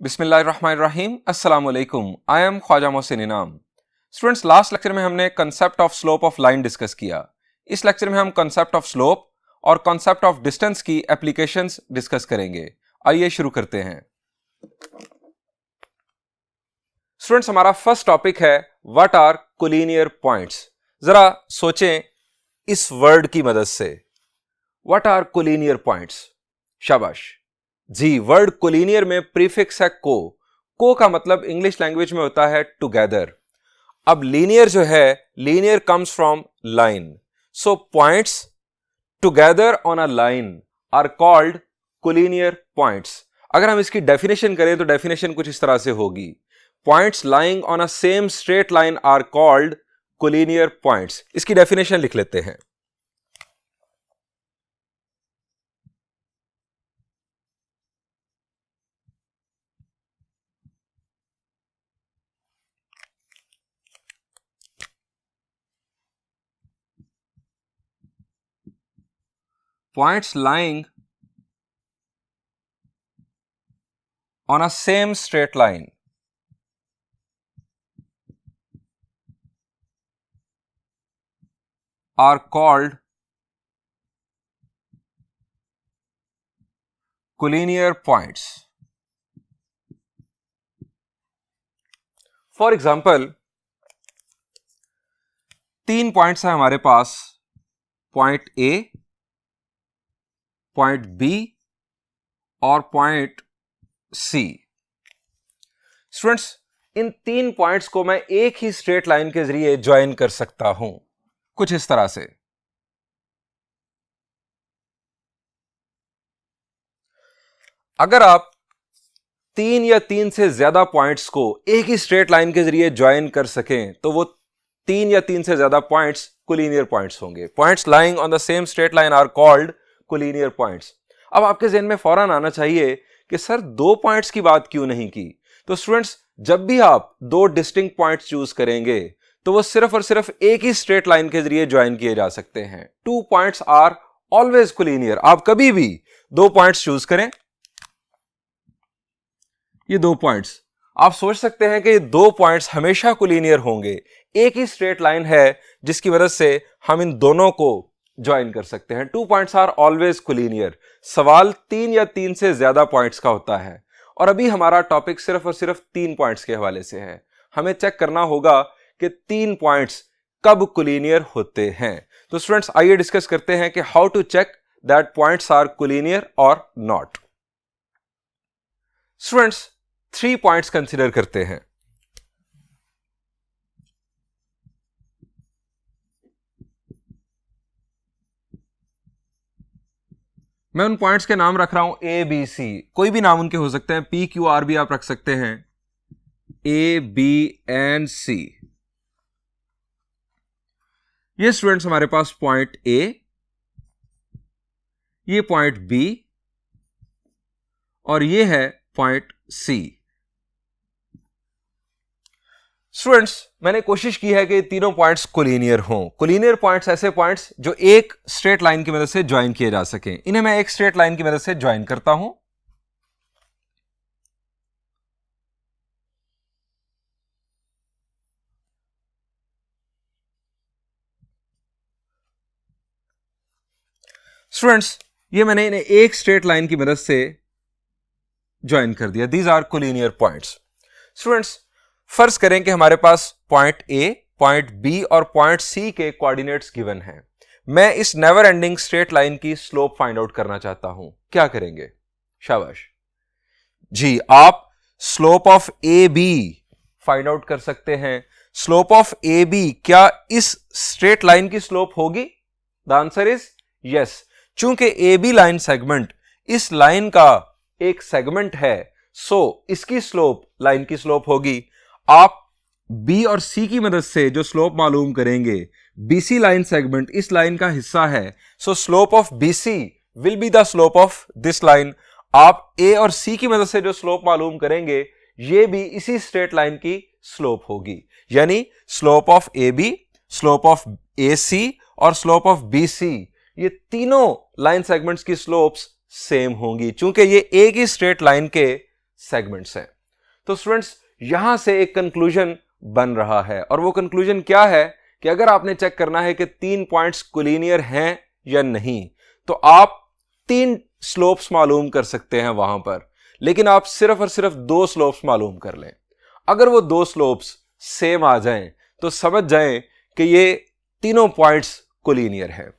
बिस्मिल्लाहिर्रहमानिर्रहीम अस्सलाम वालेकुम। आई एम ख्वाजा मोहसिन इनाम। स्टूडेंट्स, लास्ट लेक्चर में हमने concept of slope of line discuss किया। इस लेक्चर में हम कंसेप्ट ऑफ स्लोप और कंसेप्ट ऑफ डिस्टेंस की एप्लीकेशंस डिस्कस करेंगे। आइए शुरू करते हैं। स्टूडेंट्स, हमारा फर्स्ट टॉपिक है व्हाट आर कोलिनियर पॉइंट्स। जरा सोचें इस वर्ड की मदद से, व्हाट आर कोलिनियर पॉइंट्स। शाबाश जी, वर्ड कोलिनियर में प्रीफिक्स है को का मतलब इंग्लिश लैंग्वेज में होता है टुगेदर। अब लीनियर जो है, linear comes from line, so points together on a line are called collinear points. अगर हम इसकी डेफिनेशन करें तो डेफिनेशन कुछ इस तरह से होगी, points lying on a same straight line are called collinear points. इसकी डेफिनेशन लिख लेते हैं। Points lying on a same straight line are called collinear points. For example, 3 points हैं हमारे पास, पॉइंट ए, पॉइंट बी और पॉइंट सी। Students, इन 3 points को मैं एक ही स्ट्रेट लाइन के जरिए ज्वाइन कर सकता हूं, कुछ इस तरह से। अगर आप 3 या 3 से ज्यादा पॉइंट्स को एक ही स्ट्रेट लाइन के जरिए ज्वाइन कर सकें तो वो 3 या 3 से ज्यादा पॉइंट्स कोलिनियर पॉइंट्स होंगे। Points lying on the same straight line are called collinear points. अब आपके ज़हन में फौरन आना चाहिए कि सर 2 पॉइंट्स की बात क्यों नहीं की। तो स्टूडेंट्स, जब भी आप 2 डिस्टिंक्ट पॉइंट्स चूज करेंगे तो वो सिर्फ और सिर्फ एक ही स्ट्रेट लाइन के जरिए ज्वाइन किए जा सकते हैं। 2 पॉइंट्स आर ऑलवेज कोलिनियर। आप कभी भी 2 पॉइंट्स चूज करें, ये 2 पॉइंट्स, आप सोच सकते हैं कि ये 2 पॉइंट्स हमेशा कोलिनियर होंगे। एक ही स्ट्रेट लाइन है जिसकी मदद से हम इन दोनों को ज्वाइन कर सकते हैं। 2 पॉइंट्स आर ऑलवेज कोलिनियर। सवाल 3 या 3 से ज्यादा पॉइंट्स का होता है और अभी हमारा टॉपिक सिर्फ और सिर्फ 3 पॉइंट्स के हवाले से है। हमें चेक करना होगा कि 3 पॉइंट्स कब कोलिनियर होते हैं। तो स्टूडेंट्स, आइए डिस्कस करते हैं कि how to check that points are collinear और नॉट। स्टूडेंट्स, 3 पॉइंट्स कंसीडर करते हैं। मैं उन पॉइंट्स के नाम रख रहा हूं ए बी सी, कोई भी नाम उनके हो सकते हैं, पी क्यू आर भी आप रख सकते हैं, ए बी एंड सी। ये स्टूडेंट्स हमारे पास पॉइंट ए, ये पॉइंट बी और ये है पॉइंट सी। स्टूडेंट्स, मैंने कोशिश की है कि तीनों पॉइंट्स कोलिनियर हों। कोलिनियर पॉइंट्स ऐसे पॉइंट्स जो एक स्ट्रेट लाइन की मदद से ज्वाइन किए जा सकें। इन्हें मैं एक स्ट्रेट लाइन की मदद से ज्वाइन करता हूं। स्टूडेंट्स, ये मैंने इन्हें एक स्ट्रेट लाइन की मदद से ज्वाइन कर दिया। These are collinear points. Students, फर्ज करें कि हमारे पास पॉइंट ए, पॉइंट बी और पॉइंट सी के कोऑर्डिनेट्स गिवन हैं। मैं इस नेवर एंडिंग स्ट्रेट लाइन की स्लोप फाइंड आउट करना चाहता हूं। क्या करेंगे? शाबाश जी, आप slope of A B find out कर सकते हैं। स्लोप ऑफ ए बी क्या इस स्ट्रेट लाइन की स्लोप होगी? The answer is yes. चूंकि ए बी लाइन सेगमेंट इस लाइन का एक सेगमेंट है, सो इसकी स्लोप लाइन की स्लोप होगी। आप बी और सी की मदद से जो स्लोप मालूम करेंगे, बीसी लाइन सेगमेंट इस लाइन का हिस्सा है, सो slope of BC will be the slope of this line. आप ए और सी की मदद से जो स्लोप मालूम करेंगे, ये भी इसी स्ट्रेट लाइन की स्लोप होगी। यानी slope of A B, slope of A C और स्लोप ऑफ बी सी, ये तीनों लाइन सेगमेंट्स की स्लोप्स सेम होंगी, चूंकि ये एक ही स्ट्रेट लाइन के सेगमेंट्स हैं। तो स्टूडेंट्स यहां से एक कंक्लूजन बन रहा है, और वो कंक्लूजन क्या है कि अगर आपने चेक करना है कि 3 पॉइंट्स कोलिनियर हैं या नहीं, तो आप 3 स्लोप्स मालूम कर सकते हैं वहां पर, लेकिन आप सिर्फ और सिर्फ 2 स्लोप्स मालूम कर लें। अगर वो 2 स्लोप्स सेम आ जाएं तो समझ जाएं कि ये तीनों पॉइंट्स कोलिनियर हैं।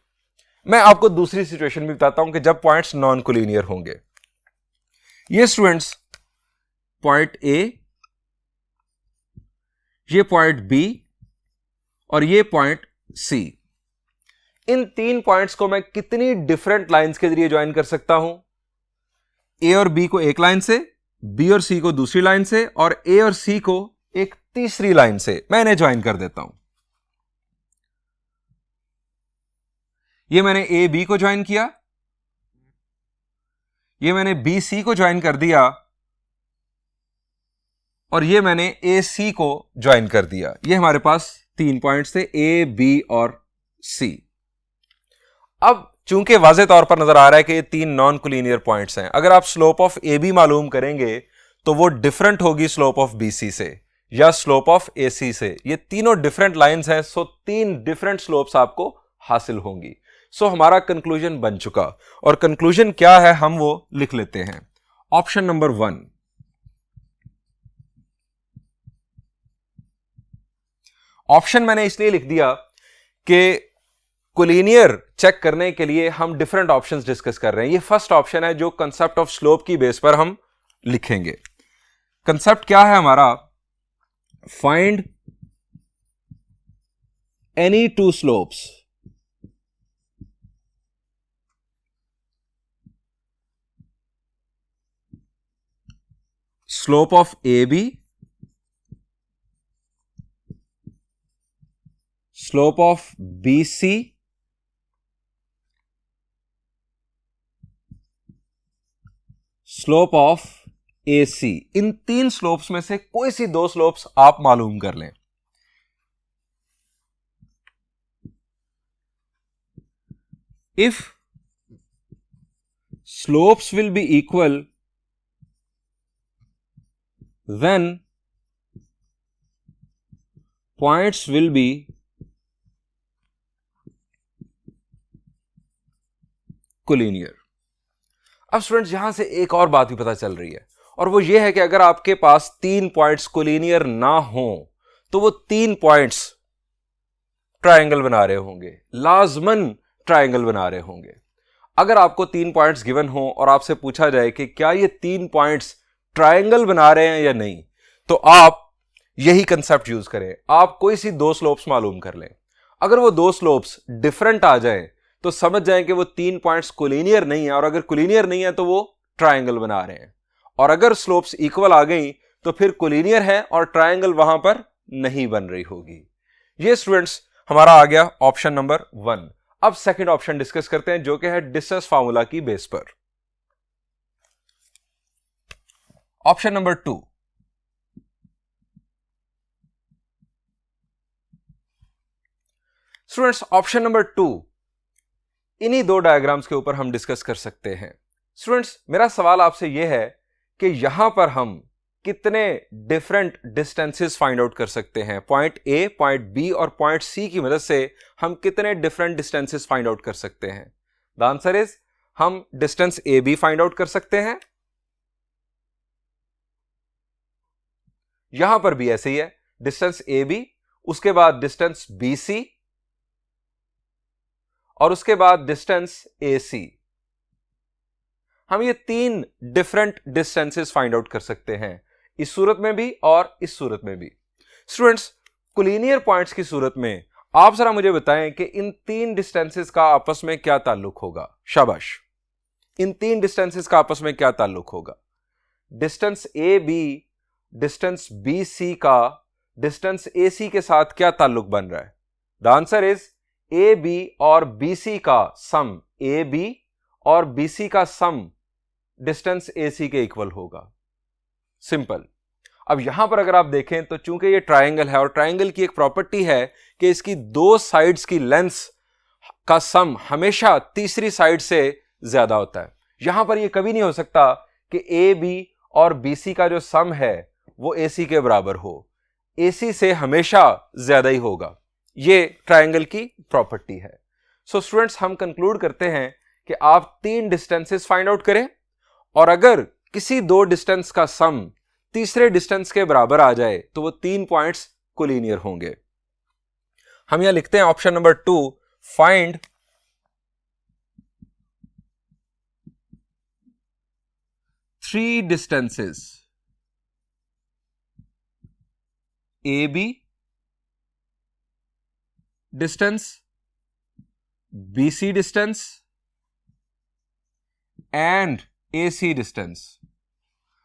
मैं आपको दूसरी सिचुएशन भी बताता हूं कि जब पॉइंट्स नॉन कोलिनियर होंगे। ये स्टूडेंट्स पॉइंट ए, ये पॉइंट बी और ये पॉइंट सी, इन 3 पॉइंट्स को मैं कितनी डिफरेंट लाइंस के जरिए ज्वाइन कर सकता हूं? ए और बी को एक लाइन से, बी और सी को दूसरी लाइन से, और ए और सी को एक तीसरी लाइन से मैं इन्हें ज्वाइन कर देता हूं। ये मैंने ए बी को ज्वाइन किया, ये मैंने बी सी को ज्वाइन कर दिया, और ये मैंने ए सी को ज्वाइन कर दिया। ये हमारे पास 3 पॉइंट्स थे, ए बी और सी। अब चूंकि वाज़ेह तौर पर नजर आ रहा है कि ये 3 नॉन कोलिनियर पॉइंट्स हैं, अगर आप स्लोप ऑफ ए बी मालूम करेंगे तो वो डिफरेंट होगी स्लोप ऑफ बी सी से या स्लोप ऑफ ए सी से। ये तीनों डिफरेंट लाइंस हैं, सो 3 डिफरेंट स्लोप्स आपको हासिल होंगी। सो हमारा कंक्लूजन बन चुका, और कंक्लूजन क्या है हम वो लिख लेते हैं। ऑप्शन नंबर 1, ऑप्शन मैंने इसलिए लिख दिया कि कोलिनियर चेक करने के लिए हम डिफरेंट ऑप्शंस डिस्कस कर रहे हैं। ये फर्स्ट ऑप्शन है जो कंसेप्ट ऑफ स्लोप की बेस पर हम लिखेंगे। कंसेप्ट क्या है हमारा? Find any 2 slopes slope of AB, slope of BC, slope of AC। In 3 slopes में से कोई सी 2 स्लोप्स आप मालूम कर लें। If slopes will be equal, then points will be collinear. अब स्टूडेंट्स यहां से एक और बात भी पता चल रही है, और वो ये है कि अगर आपके पास 3 पॉइंट्स कोलिनियर ना हो तो वो 3 पॉइंट्स ट्रायंगल बना रहे होंगे, लाजमन ट्रायंगल बना रहे होंगे। अगर आपको 3 पॉइंट्स गिवन हो और आपसे पूछा जाए कि क्या ये 3 पॉइंट्स ट्रायंगल बना रहे हैं या नहीं, तो आप यही कंसेप्ट यूज करें। आप कोई सी 2 स्लोप्स मालूम कर लें। अगर वो 2 स्लोप्स डिफरेंट आ जाए तो समझ जाएं कि वो 3 पॉइंट्स कोलिनियर नहीं है, और अगर कोलिनियर नहीं है तो वो ट्रायंगल बना रहे हैं। और अगर स्लोप्स इक्वल आ गई तो फिर कोलिनियर है और ट्रायंगल वहां पर नहीं बन रही होगी। ये स्टूडेंट्स हमारा आ गया ऑप्शन नंबर 1। अब सेकंड ऑप्शन डिस्कस करते हैं जो कि है डिस्टेंस फार्मूला की बेस पर। Option number 2, students option number 2 इन्हीं 2 डायग्राम्स के ऊपर हम डिस्कस कर सकते हैं। स्टूडेंट्स मेरा सवाल आपसे यह है कि यहां पर हम कितने डिफरेंट डिस्टेंसेस फाइंड आउट कर सकते हैं। पॉइंट ए, पॉइंट बी और पॉइंट सी की मदद से हम कितने डिफरेंट डिस्टेंसेस फाइंड आउट कर सकते हैं? द आंसर इज हम distance A B find out कर सकते हैं। यहां पर भी ऐसे ही है, डिस्टेंस ए बी, उसके बाद डिस्टेंस बी सी, और उसके बाद डिस्टेंस ए सी। हम ये 3 डिफरेंट डिस्टेंसेस फाइंड आउट कर सकते हैं, इस सूरत में भी और इस सूरत में भी। स्टूडेंट्स कोलिनियर पॉइंट्स की सूरत में आप जरा मुझे बताएं कि इन 3 डिस्टेंसेस का आपस में क्या ताल्लुक होगा? शाबाश, इन 3 डिस्टेंसेस का आपस में क्या ताल्लुक होगा? Distance A B, distance B C का डिस्टेंस ए सी के साथ क्या ताल्लुक बन रहा है? The answer is A B और बी सी का सम, ए बी और बी सी का सम डिस्टेंस ए सी के इक्वल होगा। सिंपल। अब यहां पर अगर आप देखें तो चूंकि ये ट्रायंगल है और ट्रायंगल की एक प्रॉपर्टी है कि इसकी 2 साइड्स की लेंथ का सम हमेशा तीसरी साइड से ज्यादा होता है। यहां पर ये कभी नहीं हो सकता कि ए बी और बी सी का जो सम है वो AC के बराबर हो, AC से हमेशा ज्यादा ही होगा। ये ट्रायंगल की प्रॉपर्टी है। सो स्टूडेंट्स, हम कंक्लूड करते हैं कि आप 3 डिस्टेंसेस फाइंड आउट करें और अगर किसी 2 डिस्टेंस का सम तीसरे डिस्टेंस के बराबर आ जाए तो वो 3 पॉइंट्स कोलिनियर होंगे। हम यहां लिखते हैं option number 2, find three distances AB distance, BC distance and AC distance.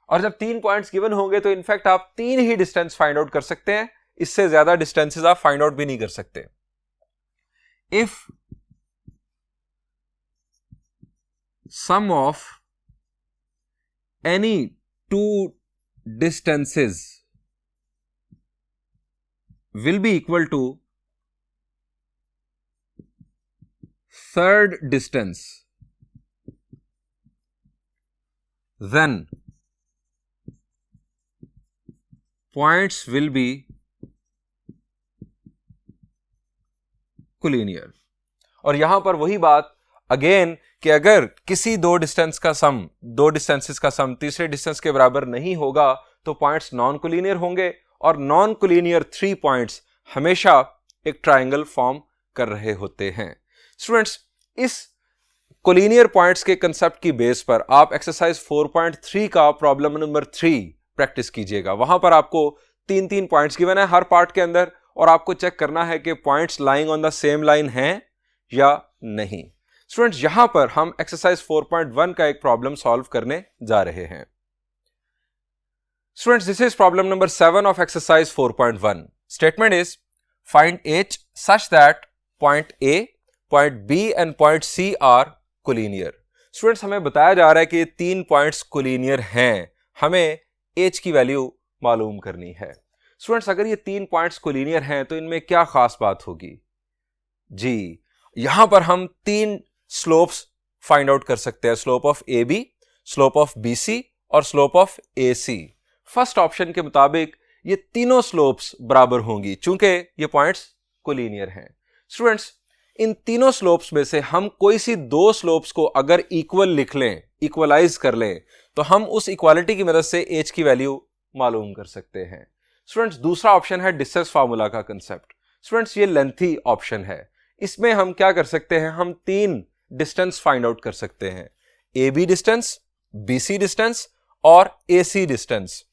और जब 3 पॉइंट्स गिवन होंगे तो इनफैक्ट आप 3 ही डिस्टेंस फाइंड आउट कर सकते हैं, इससे ज्यादा डिस्टेंसेस आप फाइंड आउट भी नहीं कर सकते। If sum of any 2 distances will be equal to third distance, then points will be collinear। और यहां पर वही बात अगेन कि अगर किसी 2 डिस्टेंस का सम, 2 डिस्टेंसेस का सम तीसरे डिस्टेंस के बराबर नहीं होगा तो पॉइंट्स नॉन कोलिनियर होंगे, और नॉन कोलिनियर 3 पॉइंट्स हमेशा एक ट्रायंगल फॉर्म कर रहे होते हैं। स्टूडेंट्स, इस कोलिनियर पॉइंट्स के कंसेप्ट की बेस पर आप एक्सरसाइज 4.3 का प्रॉब्लम नंबर 3 प्रैक्टिस कीजिएगा। वहां पर आपको 3 पॉइंट्स गिवन है हर पार्ट के अंदर, और आपको चेक करना है कि points lying on the same line हैं या नहीं। स्टूडेंट्स, यहां पर हम एक्सरसाइज 4.1 का एक प्रॉब्लम सॉल्व करने जा रहे हैं। Students, this is problem number 7 of exercise 4.1. Statement is, find H such that point A, point B and point C are collinear. Students, हमें बताया जा रहा है कि ये 3 पॉइंट्स कोलिनियर हैं, हमें H की वैल्यू मालूम करनी है। Students, अगर ये 3 पॉइंट्स कोलिनियर हैं तो इनमें क्या खास बात होगी? जी, यहां पर हम 3 स्लोप्स फाइंड आउट कर सकते हैं, slope of AB, slope of BC और slope of AC। First option के मुताबिक ये तीनों स्लोप्स बराबर होंगी चूंकि ये पॉइंट्स कोलिनियर हैं। स्टूडेंट्स, इन तीनों स्लोप्स में से हम कोई सी 2 स्लोप्स को अगर इक्वल लिख लें, इक्वलाइज कर लें, तो हम उस इक्वालिटी की मदद से H की वैल्यू मालूम कर सकते हैं। स्टूडेंट्स, दूसरा ऑप्शन है डिस्टेंस फार्मूला का कंसेप्ट। स्टूडेंट्स, ये लेंथी ऑप्शन है, इसमें हम क्या कर सकते हैं, हम 3 डिस्टेंस फाइंड आउट कर सकते हैं, AB डिस्टेंस, BC डिस्टेंस और AC डिस्टेंस।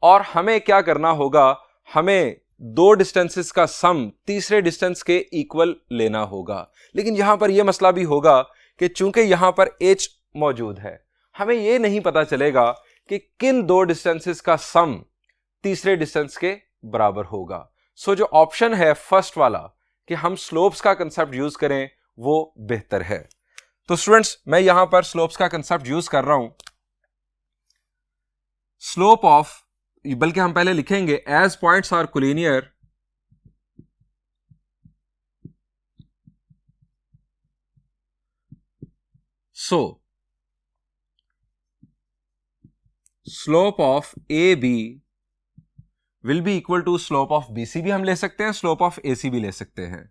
और हमें क्या करना होगा, हमें 2 डिस्टेंसेस का सम तीसरे डिस्टेंस के इक्वल लेना होगा। लेकिन यहां पर यह मसला भी होगा कि चूंकि यहां पर H मौजूद है, हमें यह नहीं पता चलेगा कि किन 2 डिस्टेंसेस का सम तीसरे डिस्टेंस के बराबर होगा। सो जो ऑप्शन है फर्स्ट वाला कि हम स्लोप्स का कंसेप्ट यूज करें वो बेहतर है। तो स्टूडेंट्स, मैं यहां पर स्लोप्स का कंसेप्ट यूज कर रहा हूं। स्लोप ऑफ, बल्कि हम पहले लिखेंगे as points are collinear, so slope of AB will be equal to slope of BC भी हम ले सकते हैं, स्लोप ऑफ AC भी ले सकते हैं,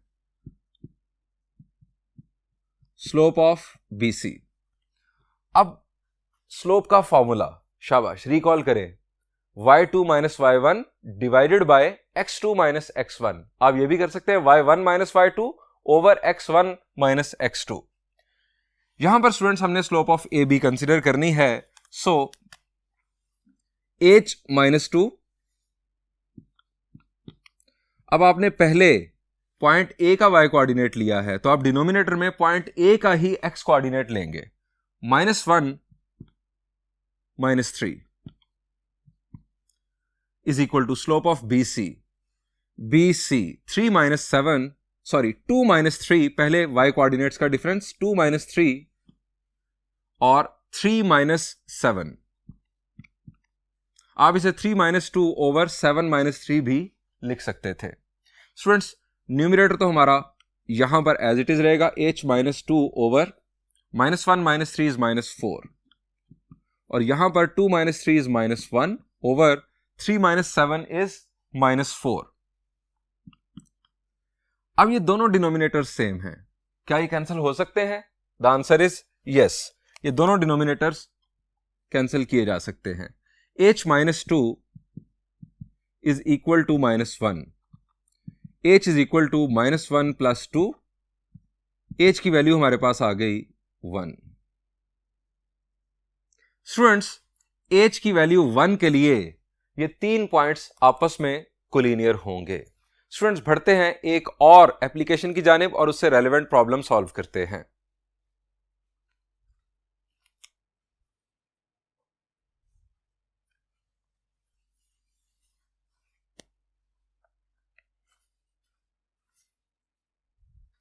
स्लोप ऑफ BC। अब स्लोप का फॉर्मूला, शाबाश, रिकॉल करें, y2 minus y1 divided by x2 minus x1। आप ये भी कर सकते हैं y1 minus y2 over x1 minus x2। यहां पर स्टूडेंट्स हमने स्लोप ऑफ AB कंसीडर करनी है, सो h माइनस 2। अब आपने पहले पॉइंट A का y कोऑर्डिनेट लिया है तो आप डिनोमिनेटर में पॉइंट A का ही x कोऑर्डिनेट लेंगे, -1 -3 is equal to slope of BC 3 minus 7, sorry 2 minus 3, पहले y कोऑर्डिनेट्स का डिफरेंस 2 minus 3 और 3 minus 7। आप इसे 3 minus 2 ओवर 7 minus 3 भी लिख सकते थे। स्टूडेंट्स, न्यूमरेटर तो हमारा यहां पर एज इट इज रहेगा, h minus 2 ओवर -1 -3 is -4, और यहां पर 2 minus 3 is -1 ओवर 3 - 7 इज -4। अब ये दोनों डिनोमिनेटर्स सेम हैं, क्या ये कैंसिल हो सकते हैं? द आंसर इज यस, ये दोनों डिनोमिनेटर्स कैंसिल किए जा सकते हैं। h - 2 is equal to -1, h is equal to -1 + 2, h की वैल्यू हमारे पास आ गई 1। स्टूडेंट्स, h की वैल्यू 1 के लिए ये 3 पॉइंट्स आपस में कोलिनियर होंगे। स्टूडेंट्स, बढ़ते हैं एक और एप्लीकेशन की जानिब और उससे रेलेवेंट प्रॉब्लम सॉल्व करते हैं।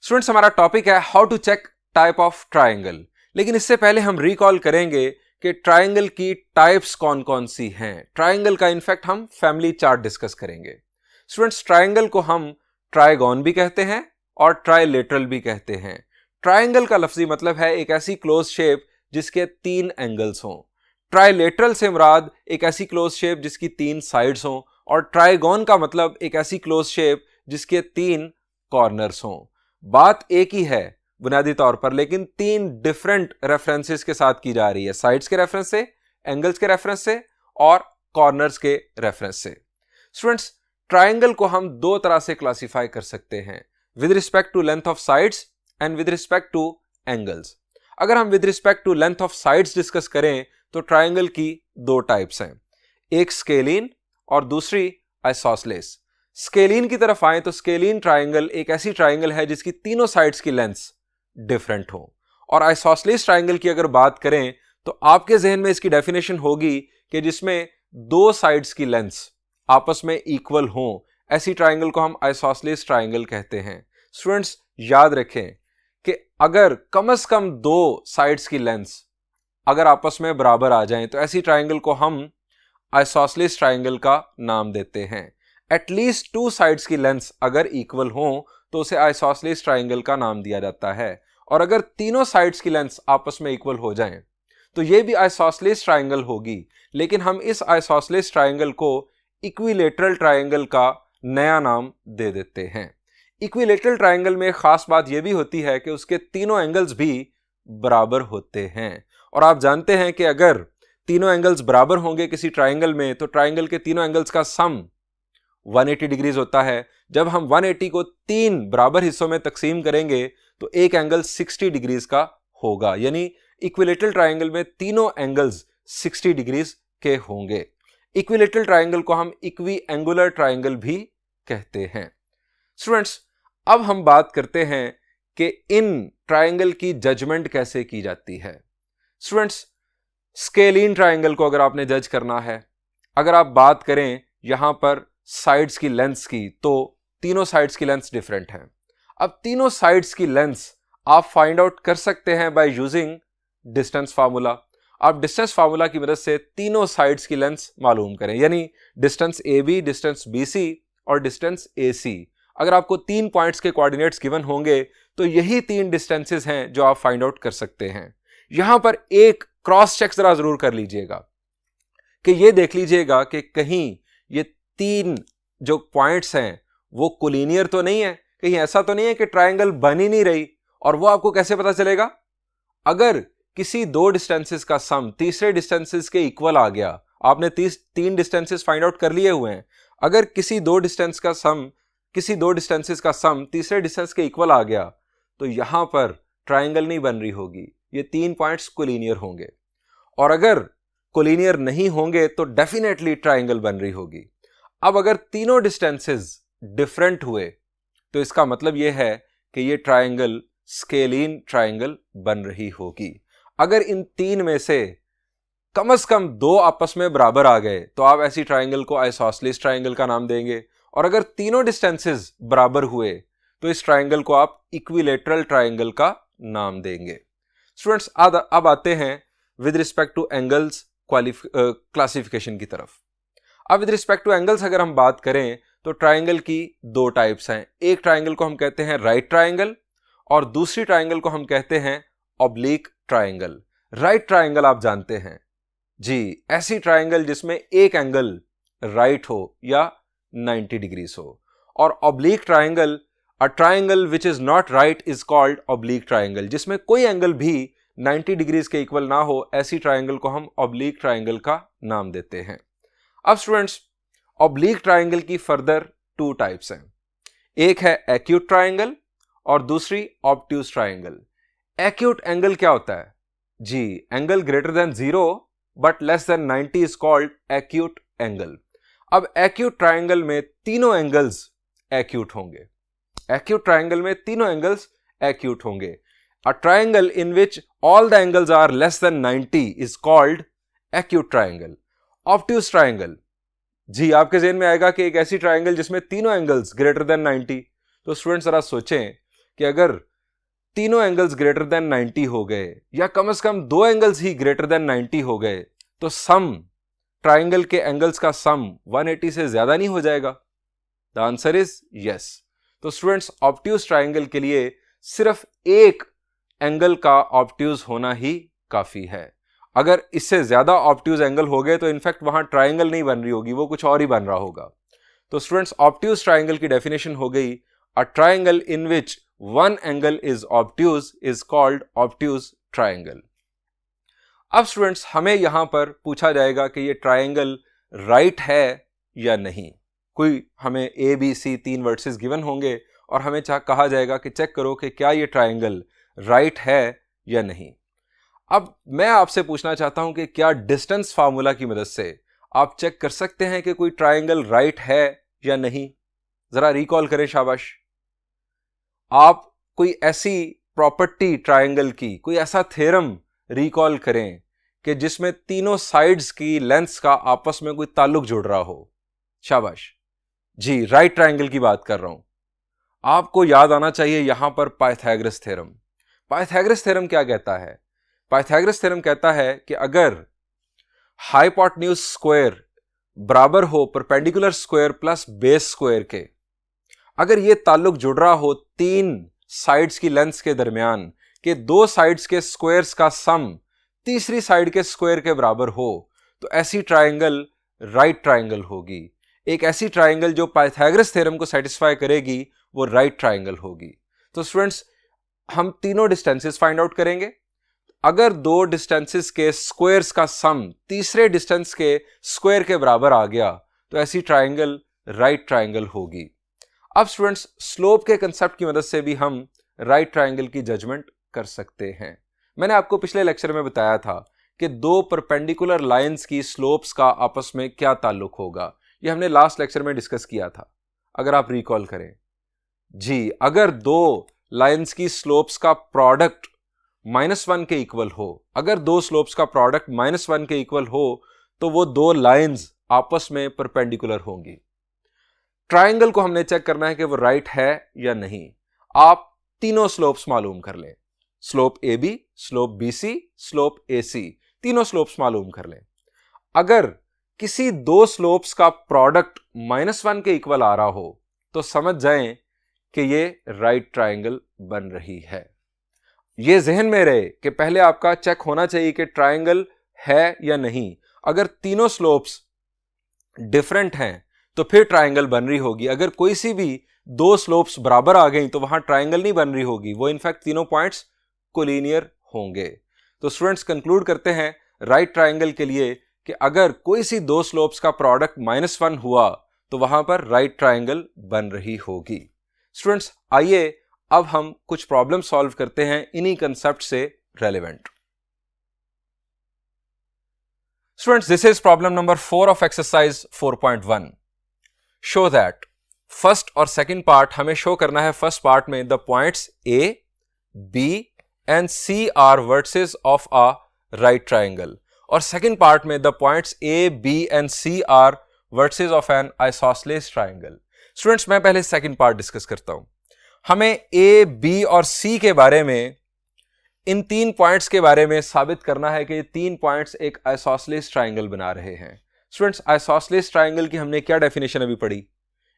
स्टूडेंट्स, हमारा टॉपिक है how to check type of triangle. लेकिन इससे पहले हम रिकॉल करेंगे कि ट्राइंगल की टाइप्स कौन कौन सी हैं। ट्राइंगल का इनफैक्ट हम फैमिली चार्ट डिस्कस करेंगे। स्टूडेंट्स, ट्राइंगल को हम ट्राइगोन भी कहते हैं और ट्राइलेटरल भी कहते हैं। ट्राइंगल का लफ्जी मतलब है एक ऐसी क्लोज शेप जिसके 3 एंगल्स हों। ट्राइलेटरल से मुराद एक ऐसी क्लोज शेप जिसकी 3 साइड्स हों, और ट्राइगोन का मतलब एक ऐसी क्लोज शेप जिसके 3 कॉर्नर्स हों। बात एक ही है बुनियादी तौर पर, लेकिन 3 डिफरेंट रेफरेंसेस के साथ की जा रही है, साइड्स के रेफरेंस से, एंगल्स के रेफरेंस से और कॉर्नर्स के रेफरेंस से। स्टूडेंट्स, ट्राइंगल को हम 2 तरह से क्लासिफाई कर सकते हैं, with respect to length of sides and with respect to angles. अगर हम with respect to length of sides discuss करें तो ट्राइंगल की 2 टाइप्स हैं, एक स्केलीन और दूसरी आइसोसेलेस। स्केलीन की तरफ आए तो स्केलीन ट्राइंगल एक ऐसी ट्राइंगल है जिसकी तीनों साइड्स की लेंथ्स डिफरेंट हो। और आइसोसेलेस ट्राइंगल की अगर बात करें तो आपके जहन में इसकी डेफिनेशन होगी कि जिसमें 2 साइड्स की लेंथ्स आपस में इक्वल हो, ऐसी ट्राइंगल को हम आइसोसेलेस ट्राइंगल कहते हैं। स्टूडेंट्स, याद रखें कि अगर कम से कम 2 साइड्स की लेंथ्स अगर आपस में बराबर आ जाएं तो ऐसी ट्राइंगल को हम आइसोसेलेस ट्राइंगल का नाम देते हैं। एटलीस्ट 2 साइड्स की लेंथ्स अगर इक्वल हो तो उसे आइसोसेलेस ट्राइंगल का नाम दिया जाता है, और अगर तीनों साइड्स की लेंथ्स आपस में इक्वल हो जाएं तो यह भी आइसोसेलेस ट्राइंगल होगी। लेकिन हम इस आइसोसेलेस ट्राइंगल को इक्विलेटरल ट्राइंगल का नया नाम दे देते हैं। इक्विलेटरल ट्राइंगल में खास बात यह भी होती है कि उसके तीनों एंगल्स भी बराबर होते हैं, और आप जानते हैं कि अगर तीनों एंगल्स बराबर होंगे किसी ट्राइंगल में तो ट्राइंगल के तीनों एंगल्स का सम 180 डिग्रीज होता है। जब हम 180 को 3 बराबर हिस्सों में तकसीम करेंगे तो एक एंगल 60 डिग्रीज का होगा, यानी इक्विलेटरल ट्राइंगल में तीनों एंगल्स 60 डिग्रीज के होंगे। इक्विलेटरल ट्राइंगल को हम इक्वी एंगुलर ट्राइंगल भी कहते हैं। स्टूडेंट्स, अब हम बात करते हैं कि इन ट्राइंगल की जजमेंट कैसे की जाती है। स्टूडेंट्स, स्केलीन ट्राइंगल को अगर आपने जज करना है, अगर आप बात करें यहां पर साइड्स की लेंथ्स की, तो तीनों साइड्स की लेंथ्स डिफरेंट हैं। अब तीनों साइड्स की लेंथ्स आप फाइंड आउट कर सकते हैं बाय यूजिंग डिस्टेंस फार्मूला। आप डिस्टेंस फार्मूला की मदद से तीनों साइड्स की लेंथ्स मालूम करें, यानी डिस्टेंस AB, डिस्टेंस BC और डिस्टेंस AC। अगर आपको 3 पॉइंट्स के कोऑर्डिनेट्स गिवन होंगे तो यही 3 डिस्टेंसेस हैं जो आप फाइंड आउट कर सकते हैं। यहां पर एक क्रॉस चेक जरा जरूर कर लीजिएगा कि ये देख लीजिएगा कि कहीं ये 3 जो पॉइंट्स हैं वो कोलिनियर तो नहीं है, कहीं ऐसा तो नहीं है कि ट्राइंगल बन ही नहीं रही। और वो आपको कैसे पता चलेगा? अगर किसी 2 डिस्टेंसेस का सम तीसरे डिस्टेंसेस के इक्वल आ गया, आपने 3 डिस्टेंसेस फाइंड आउट कर लिए हुए हैं, अगर किसी 2 डिस्टेंसेस का सम तीसरे डिस्टेंस के इक्वल आ गया तो यहां पर ट्राइंगल नहीं बन रही होगी, ये 3 पॉइंट्स कोलिनियर होंगे। और अगर कोलिनियर नहीं होंगे तो डेफिनेटली ट्राइंगल बन रही होगी। अब अगर तीनों डिस्टेंसेस डिफरेंट हुए तो इसका मतलब यह है कि यह ट्राइंगल स्केलीन ट्राइंगल बन रही होगी। अगर इन 3 में से कम 2 आपस में बराबर आ गए तो आप ऐसी ट्राइंगल को आइसोसेलेस ट्राइंगल का नाम देंगे, और अगर तीनों डिस्टेंसेस बराबर हुए तो इस ट्राइंगल को आप इक्विलेटरल ट्राइंगल का नाम देंगे। स्टूडेंट्स, अब आते हैं with respect to angles classification की तरफ। अब विद रिस्पेक्ट टू एंगल्स अगर हम बात करें तो ट्राइंगल की 2 टाइप्स हैं। एक ट्राइंगल को हम कहते हैं राइट ट्राइंगल और दूसरी ट्राइंगल को हम कहते हैं ऑब्लिक ट्राइंगल। राइट ट्राइंगल आप जानते हैं जी, ऐसी ट्राइंगल जिसमें एक एंगल राइट हो या 90 डिग्रीज हो। और oblique triangle, a triangle which is not right is called oblique triangle. जिसमें कोई एंगल भी 90 डिग्रीज के इक्वल ना हो, ऐसी ट्राइंगल को हम ऑब्लिक ट्राइंगल का नाम देते हैं। अब स्टूडेंट्स, ऑब्लिक ट्राइंगल की फर्दर 2 टाइप्स हैं। एक है एक्यूट ट्राइंगल और दूसरी ऑब्ट्यूज ट्राइंगल। एक्यूट एंगल क्या होता है जी? Angle greater than 0 but less than 90 is called acute angle. अब एक्यूट ट्राइंगल में तीनों एंगल्स एक्यूट होंगे। एक्यूट ट्राइंगल में तीनों एंगल्स एक्यूट होंगे। A triangle in which all the angles are less than 90 is called acute triangle. Obtuse triangle, जी आपके ज़हन में आएगा कि एक ऐसी ट्राइंगल जिसमें तीनों एंगल्स ग्रेटर देन 90। तो स्टूडेंट्स जरा सोचें कि अगर तीनों एंगल्स ग्रेटर देन 90 हो गए या कम से कम 2 एंगल्स ही ग्रेटर देन 90 हो गए तो सम, ट्राइंगल के एंगल्स का सम 180 से ज्यादा नहीं हो जाएगा? The answer is yes. तो स्टूडेंट्स, ऑब्ट्यूज ट्राइंगल के लिए सिर्फ एक एंगल का ऑब्ट्यूज होना ही काफी है। अगर इससे ज्यादा ऑब्ट्यूज एंगल हो गए तो इनफैक्ट वहां ट्राइंगल नहीं बन रही होगी, वो कुछ और ही बन रहा होगा। तो स्टूडेंट्स, ऑब्ट्यूज ट्राइंगल की डेफिनेशन हो गई, अ triangle in which one angle is obtuse is called obtuse triangle. अब स्टूडेंट्स, हमें यहां पर पूछा जाएगा कि ये ट्राइंगल राइट है या नहीं। कोई हमें A B C 3 vertices given होंगे और हमें कहा जाएगा कि चेक करो कि क्या ये ट्राइंगल राइट है या नहीं। अब मैं आपसे पूछना चाहता हूं कि क्या डिस्टेंस फार्मूला की मदद से आप चेक कर सकते हैं कि कोई ट्राइंगल राइट है या नहीं? जरा रिकॉल करें, शाबाश। आप कोई ऐसी प्रॉपर्टी ट्राइंगल की, कोई ऐसा थ्योरम रिकॉल करें कि जिसमें तीनों साइड्स की लेंथ्स का आपस में कोई ताल्लुक जुड़ रहा हो। शाबाश जी, राइट ट्राइंगल की बात कर रहा हूं। आपको याद आना चाहिए यहां पर पाइथागोरस थ्योरम। पाइथागोरस थ्योरम क्या कहता है? पाइथागोरस थ्योरम कहता है कि अगर हाइपोटेन्यूज स्क्वायर बराबर हो perpendicular square plus base square के, अगर ये ताल्लुक जुड़ रहा हो 3 साइड्स की लेंथ्स के दरमियान कि 2 साइड्स के स्क्वायर्स का सम तीसरी साइड के स्क्वायर के बराबर हो, तो ऐसी ट्राइंगल राइट ट्राइंगल होगी। एक ऐसी ट्राइंगल जो पाइथागोरस थ्योरम को सेटिस्फाई करेगी वो राइट ट्राइंगल होगी। तो स्टूडेंट्स, हम तीनों डिस्टेंसेस फाइंड आउट करेंगे। अगर 2 डिस्टेंसेस के स्क्वायर्स का सम तीसरे डिस्टेंस के स्क्वायर के बराबर आ गया तो ऐसी ट्राइंगल राइट ट्राइंगल होगी। अब स्टूडेंट्स, स्लोप के कंसेप्ट की मदद से भी हम राइट ट्राइंगल की जजमेंट कर सकते हैं। मैंने आपको पिछले लेक्चर में बताया था कि 2 परपेंडिकुलर लाइंस की स्लोप्स का आपस में क्या ताल्लुक होगा। ये हमने लास्ट लेक्चर में डिस्कस किया था, अगर आप रिकॉल करें। जी, अगर 2 लाइंस की स्लोप्स का प्रोडक्ट -1 के इक्वल हो, अगर 2 स्लोप्स का प्रोडक्ट -1 के इक्वल हो तो वो 2 लाइंस आपस में परपेंडिकुलर होंगी। ट्राइंगल को हमने चेक करना है कि वो राइट है या नहीं। आप तीनों स्लोप्स मालूम कर लें, slope A B, slope B C, slope A C, तीनों स्लोप्स मालूम कर लें। अगर किसी 2 स्लोप्स का प्रोडक्ट -1 के इक्वल आ रहा हो तो समझ जाएं कि ये राइट ट्राइंगल बन रही है। ये जहन में रहे कि पहले आपका चेक होना चाहिए कि ट्राइंगल है या नहीं। अगर तीनों स्लोप्स डिफरेंट हैं तो फिर ट्राइंगल बन रही होगी। अगर कोई सी भी 2 स्लोप्स बराबर आ गई तो वहां ट्राइंगल नहीं बन रही होगी, वो इनफैक्ट तीनों पॉइंट्स कोलिनियर होंगे। तो स्टूडेंट्स, कंक्लूड करते हैं राइट ट्राइंगल के लिए कि अगर कोई सी 2 स्लोप्स का प्रोडक्ट -1 हुआ तो वहां पर राइट ट्राइंगल बन रही होगी। स्टूडेंट्स, आइए अब हम कुछ प्रॉब्लम सॉल्व करते हैं इन्हीं कंसेप्ट से relevant. Students, this is problem number 4 of exercise 4.1। Show that, first और सेकंड पार्ट हमें शो करना है। फर्स्ट पार्ट में the points A, B and C are vertices of a right triangle, और सेकंड पार्ट में the points A, B and C are vertices of an isosceles triangle. Students, मैं पहले second part discuss करता हूं। हमें A, B और सी के बारे में, इन 3 पॉइंट्स के बारे में साबित करना है कि ये 3 पॉइंट्स एक आइसोसेलेस ट्राइंगल बना रहे हैं। स्टूडेंट्स, आइसोसेलेस ट्राइंगल की हमने क्या डेफिनेशन अभी पढ़ी?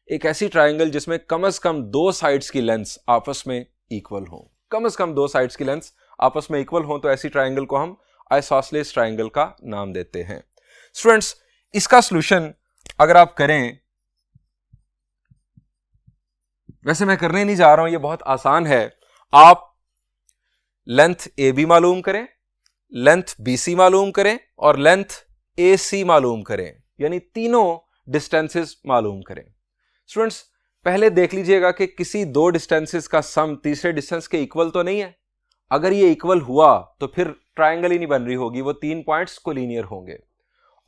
एक ऐसी ट्राइंगल जिसमें कम से कम 2 साइड्स की लेंथ्स आपस में इक्वल हो। कम से कम 2 साइड्स की लेंथ्स आपस में इक्वल हो तो ऐसी ट्राइंगल को हम आइसोसेलेस ट्राइंगल का नाम देते हैं। स्टूडेंट्स, इसका सॉल्यूशन अगर आप करें, वैसे मैं करने नहीं जा रहा हूं, ये बहुत आसान है। आप लेंथ ए बी मालूम करें, लेंथ बी सी मालूम करें और लेंथ ए सी मालूम करें, यानी तीनों डिस्टेंसेस मालूम करें। स्टूडेंट्स पहले देख लीजिएगा कि किसी दो डिस्टेंसेस का सम तीसरे डिस्टेंस के इक्वल तो नहीं है। अगर ये इक्वल हुआ तो फिर ट्रायंगल ही नहीं बन रही होगी, वो तीन पॉइंट्स कोलिनियर होंगे।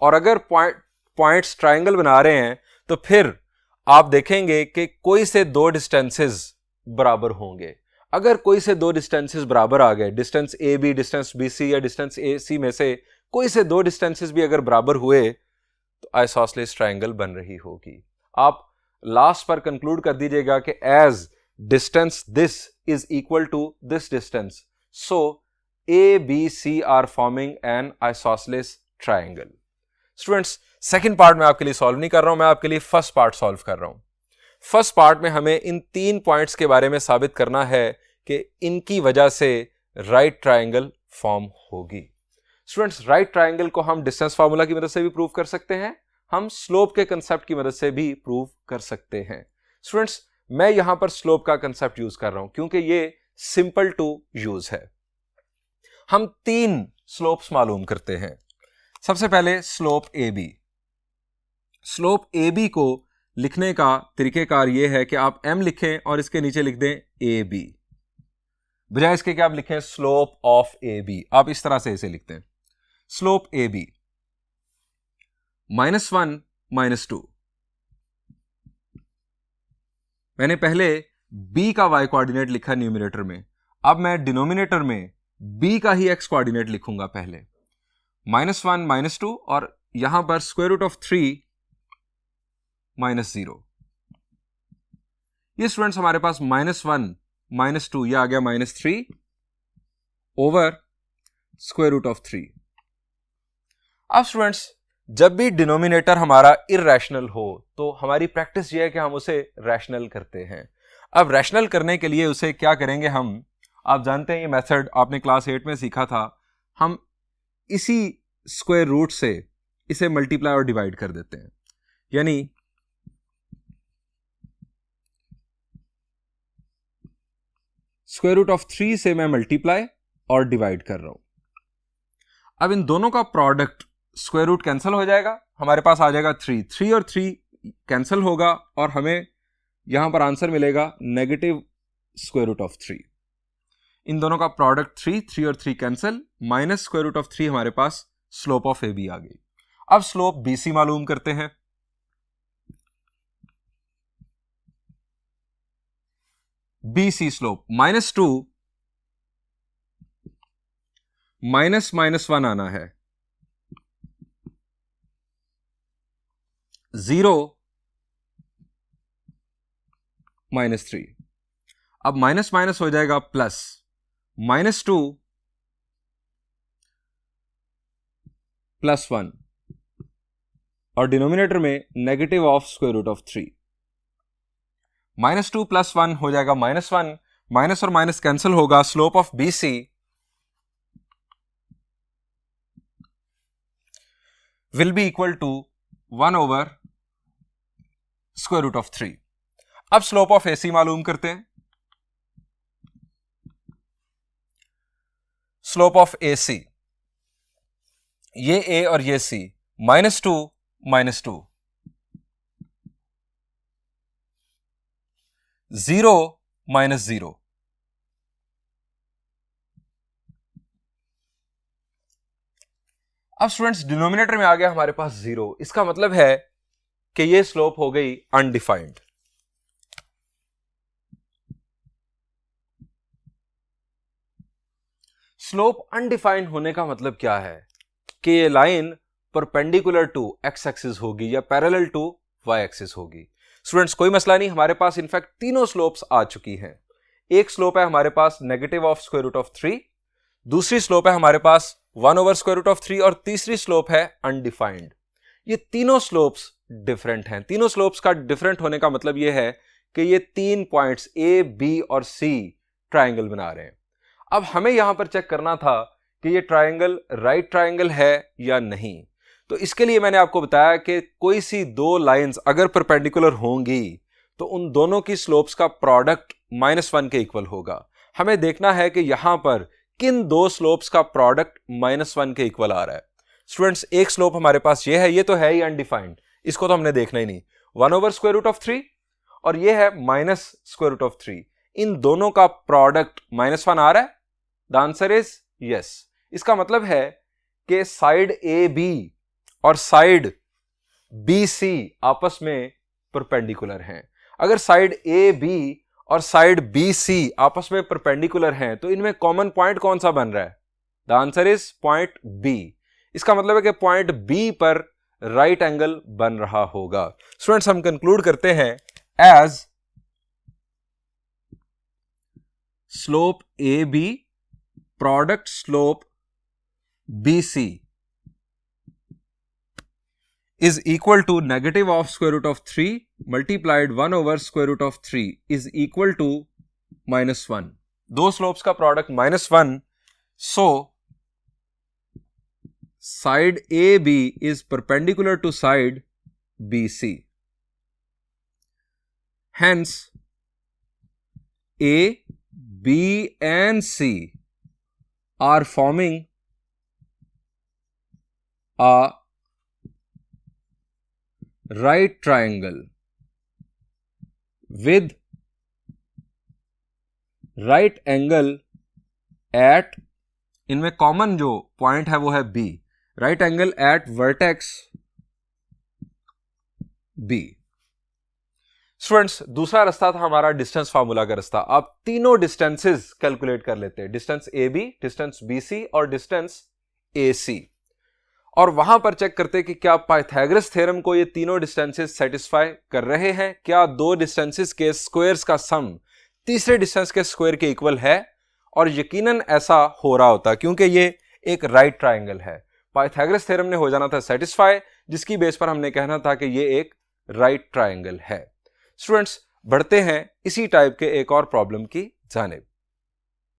और अगर पॉइंट्स ट्रायंगल बना रहे हैं तो फिर आप देखेंगे कि कोई से दो डिस्टेंसेस बराबर होंगे। अगर कोई से दो डिस्टेंसेस बराबर आ गए, distance A B, distance B C या डिस्टेंस ए सी में से कोई से दो डिस्टेंसेस भी अगर बराबर हुए तो आइसोसेलेस ट्रायंगल बन रही होगी। आप लास्ट पर कंक्लूड कर दीजिएगा कि as distance this is equal to this distance, so A B C are forming an isosceles triangle. Students second part में आपके लिए सॉल्व नहीं कर रहा हूं, मैं आपके लिए फर्स्ट पार्ट सॉल्व कर रहा हूं। फर्स्ट पार्ट में हमें इन तीन पॉइंट्स के बारे में साबित करना है कि इनकी वजह से राइट ट्रायंगल फॉर्म होगी। स्टूडेंट्स राइट ट्रायंगल को हम डिस्टेंस फार्मूला की मदद से भी प्रूव कर सकते हैं, हम स्लोप के कंसेप्ट की मदद से भी प्रूव कर सकते हैं। स्टूडेंट्स मैं यहां पर स्लोप का कंसेप्ट यूज कर रहा हूं क्योंकि ये सिंपल टू यूज है। हम तीन स्लोप्स मालूम करते हैं। सबसे पहले slope A B. Slope A B को लिखने का तरीकेकार यह है कि आप m लिखें और इसके नीचे लिख दें ए बी, बजाय इसके कि आप लिखें स्लोप ऑफ ए बी। आप इस तरह से इसे लिखते हैं स्लोप ए बी -1 -2। मैंने पहले b का y कोऑर्डिनेट लिखा न्यूमरेटर में, अब मैं डिनोमिनेटर में b का ही x कोऑर्डिनेट लिखूंगा। पहले -1 -2 और यहां पर स्क्वायर रूट ऑफ 3 -0। ये स्टूडेंट्स हमारे पास -1 -2 ये आ गया -3 ओवर स्क्वायर रूट ऑफ 3। अब स्टूडेंट्स जब भी डिनोमिनेटर हमारा इररेशनल हो तो हमारी प्रैक्टिस ये है कि हम उसे रैशनल करते हैं। अब रैशनल करने के लिए उसे क्या करेंगे हम, आप जानते हैं ये मेथड आपने क्लास 8 में सीखा था। हम इसी स्क्वायर रूट से इसे मल्टीप्लाई और डिवाइड कर देते हैं, यानी स्क्वायर रूट ऑफ 3 से मैं मल्टीप्लाई और डिवाइड कर रहा हूं। अब इन दोनों का प्रोडक्ट स्क्वायर रूट कैंसिल हो जाएगा, हमारे पास आ जाएगा 3 और 3 कैंसिल होगा और हमें यहां पर आंसर मिलेगा नेगेटिव स्क्वायर रूट ऑफ 3। इन दोनों का प्रोडक्ट 3 और 3 cancel, minus square root of 3 हमारे पास स्लोप ऑफ ए बी आ गई। अब स्लोप बी सी मालूम करते हैं। बी सी स्लोप -2 -1 आना है, 0 -3। अब माइनस माइनस हो जाएगा प्लस, -2 +1 और डिनोमिनेटर में negative of square root of 3। -2 +1 हो जाएगा -1, माइनस और माइनस कैंसिल होगा, slope of B C will be equal to 1 over square root of 3। अब स्लोप ऑफ ए सी मालूम करते हैं। स्लोप ऑफ ए सी, ये ए और ये सी, -2 -2, 0 -0। अब स्टूडेंट्स डिनोमिनेटर में आ गया हमारे पास 0, इसका मतलब है कि ये स्लोप हो गई अनडिफाइंड। स्लोप अनडिफाइंड होने का मतलब क्या है कि ये line perpendicular to X axis होगी या पैरेलल टू वाई एक्सिस होगी। स्टूडेंट्स कोई मसला नहीं, हमारे पास इनफैक्ट तीनों स्लोप्स आ चुकी हैं। एक स्लोप है हमारे पास negative of square root of 3, दूसरी स्लोप है हमारे पास 1 ओवर स्क्वायर रूट ऑफ 3 और तीसरी स्लोप है अनडिफाइंड। ये तीनों स्लोप्स डिफरेंट हैं। तीनों स्लोप्स का डिफरेंट होने का मतलब यह है कि ये तीन पॉइंट्स ए, बी और सी ट्राइंगल बना रहे हैं। अब हमें यहां पर चेक करना था कि ये ट्राइंगल राइट ट्राइंगल है या नहीं। तो इसके लिए मैंने आपको बताया कि कोई सी दो लाइंस अगर परपेंडिकुलर होंगी तो उन दोनों की स्लोप्स का प्रोडक्ट -1 के इक्वल होगा। हमें देखना है कि यहां पर किन दो स्लोप्स का प्रोडक्ट -1 के इक्वल आ रहा है। स्टूडेंट्स, एक स्लोप हमारे पास ये है, ये तो है ही अनडिफाइंड, इसको तो हमने देखना ही नहीं। 1/√3 और ये है -√3। इन दोनों का प्रोडक्ट -1 आ रहा है। The answer is yes. इसका मतलब है कि साइड ए बी और साइड बी सी आपस में परपेंडिकुलर हैं। अगर साइड ए बी और साइड बी सी आपस में परपेंडिकुलर हैं तो इनमें कॉमन पॉइंट कौन सा बन रहा है? The answer is point B. इसका मतलब है कि पॉइंट बी पर राइट एंगल बन रहा होगा। स्टूडेंट्स, हम कंक्लूड करते हैं as slope A B product slope B C is equal to negative of square root of 3 multiplied 1 over square root of 3 is equal to -1. दो स्लोप्स का product -1, so side AB is perpendicular to side BC. Hence, A, B and C are forming a right triangle with right angle at, इनमें common जो point है वो है B, right angle eight vertex B। Students, दूसरा रास्ता था हमारा distance formula का रास्ता। आप तीनों डिस्टेंसेस कैलकुलेट कर लेते हैं, डिस्टेंस AB, डिस्टेंस BC और डिस्टेंस AC, और वहां पर चेक करते कि क्या पाइथागोरस थ्योरम को ये तीनों डिस्टेंसेस सेटिस्फाई कर रहे हैं, क्या दो डिस्टेंसेस के स्क्वायर्स का सम तीसरे डिस्टेंस के स्क्वायर के इक्वल है। और यकीनन ऐसा हो रहा होता क्योंकि ये एक राइट ट्राइंगल है। पाइथागोरस थ्योरम ने हो जाना था सेटिस्फाई, जिसकी बेस पर हमने कहना था कि ये एक राइट ट्राइंगल है। स्टूडेंट्स, बढ़ते हैं इसी टाइप के एक और प्रॉब्लम की जानिब।